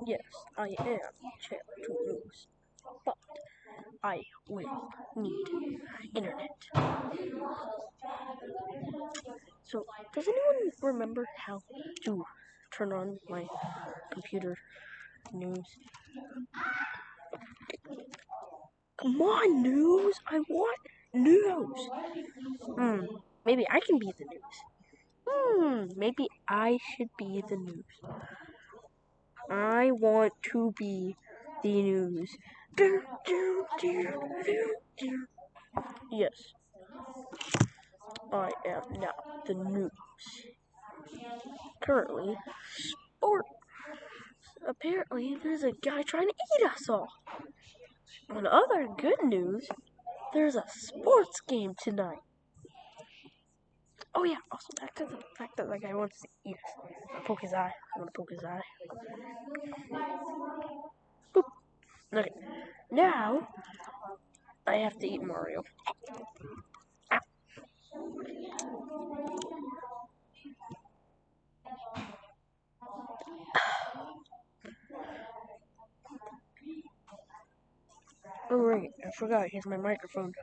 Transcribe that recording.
Yes, I am channel 2 news, but I will need internet. So, does anyone remember how to turn on my computer news? Come on, news! I want news! Maybe I can be the news. Maybe I should be the news. I want to be the news. Yes, I am now the news. Currently, sport. Apparently, there's a guy trying to eat us all. On other good news, there's a sports game tonight. Oh yeah, also back to the fact that the guy wants to eat us. Poke his eye. I want to poke his eye. Boop. Okay. Now, I have to eat Mario. Oh right, I forgot. Here's my microphone.